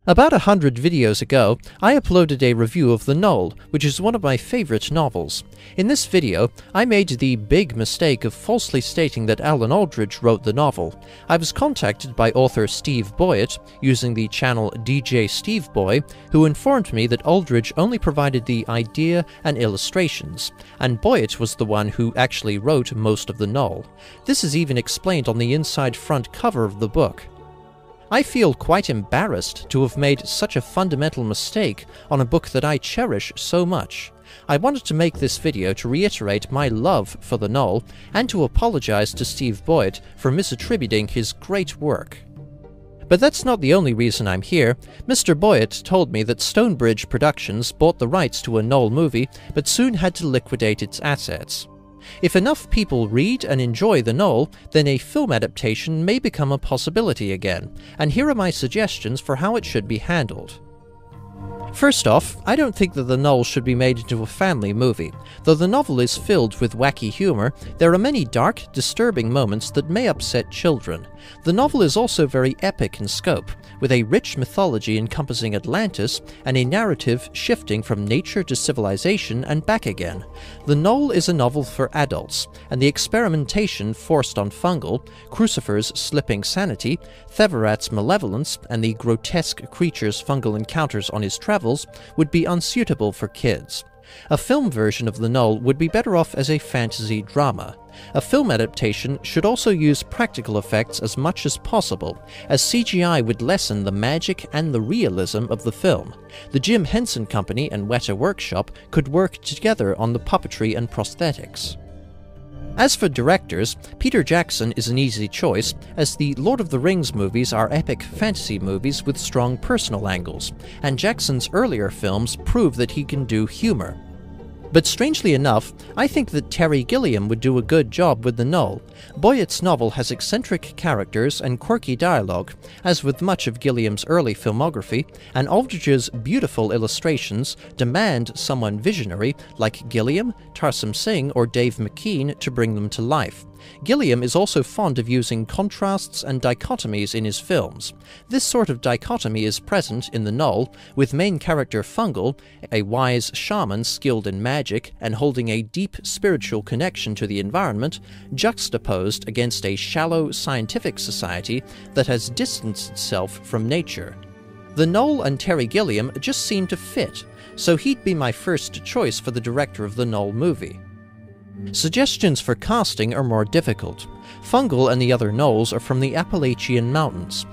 About 100 videos ago, I uploaded a review of The Gnole, which is one of my favorite novels. In this video, I made the big mistake of falsely stating that Alan Aldridge wrote the novel. I was contacted by author Steve Boyett, using the channel DJ Steve Boy, who informed me that Aldridge only provided the idea and illustrations, and Boyett was the one who actually wrote most of The Gnole. This is even explained on the inside front cover of the book. I feel quite embarrassed to have made such a fundamental mistake on a book that I cherish so much. I wanted to make this video to reiterate my love for The Gnole and to apologize to Steve Boyett for misattributing his great work. But that's not the only reason I'm here. Mr. Boyett told me that Stonebridge Productions bought the rights to a Gnole movie but soon had to liquidate its assets. If enough people read and enjoy The Gnole, then a film adaptation may become a possibility again, and here are my suggestions for how it should be handled. First off, I don't think that The Gnole should be made into a family movie. Though the novel is filled with wacky humor, there are many dark, disturbing moments that may upset children. The novel is also very epic in scope, with a rich mythology encompassing Atlantis and a narrative shifting from nature to civilization and back again. The Gnole is a novel for adults, and the experimentation forced on Fungal, Crucifer's slipping sanity, Theverat's malevolence, and the grotesque creatures Fungal encounters on his travels would be unsuitable for kids. A film version of The Gnole would be better off as a fantasy drama. A film adaptation should also use practical effects as much as possible, as CGI would lessen the magic and the realism of the film. The Jim Henson Company and Weta Workshop could work together on the puppetry and prosthetics. As for directors, Peter Jackson is an easy choice, as the Lord of the Rings movies are epic fantasy movies with strong personal angles, and Jackson's earlier films prove that he can do humor. But strangely enough, I think that Terry Gilliam would do a good job with The Gnole. Boyett's novel has eccentric characters and quirky dialogue, as with much of Gilliam's early filmography, and Aldridge's beautiful illustrations demand someone visionary like Gilliam, Tarsem Singh, or Dave McKean to bring them to life. Gilliam is also fond of using contrasts and dichotomies in his films. This sort of dichotomy is present in The Gnole, with main character Fungal, a wise shaman skilled in magic and holding a deep spiritual connection to the environment, juxtaposed against a shallow scientific society that has distanced itself from nature. The Gnole and Terry Gilliam just seem to fit, so he'd be my first choice for the director of the Gnole movie. Suggestions for casting are more difficult. Fungal and the other Gnoles are from the Appalachian Mountains.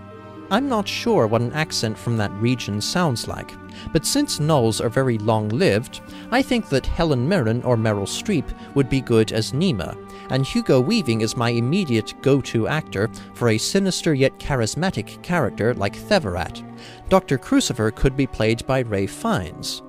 I'm not sure what an accent from that region sounds like, but since Gnoles are very long-lived, I think that Helen Mirren or Meryl Streep would be good as Nima, and Hugo Weaving is my immediate go-to actor for a sinister yet charismatic character like Theverat. Dr. Crucifer could be played by Ralph Fiennes.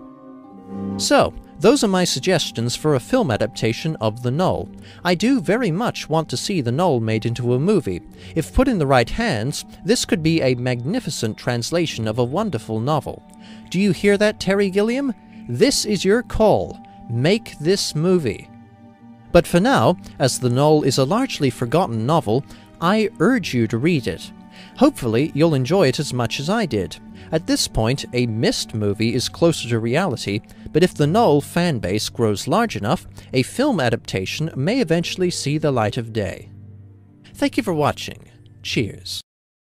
So, those are my suggestions for a film adaptation of The Gnole. I do very much want to see The Gnole made into a movie. If put in the right hands, this could be a magnificent translation of a wonderful novel. Do you hear that, Terry Gilliam? This is your call. Make this movie. But for now, as The Gnole is a largely forgotten novel, I urge you to read it. Hopefully, you'll enjoy it as much as I did. At this point, a missed movie is closer to reality, but if the Gnole fanbase grows large enough, a film adaptation may eventually see the light of day. Thank you for watching. Cheers.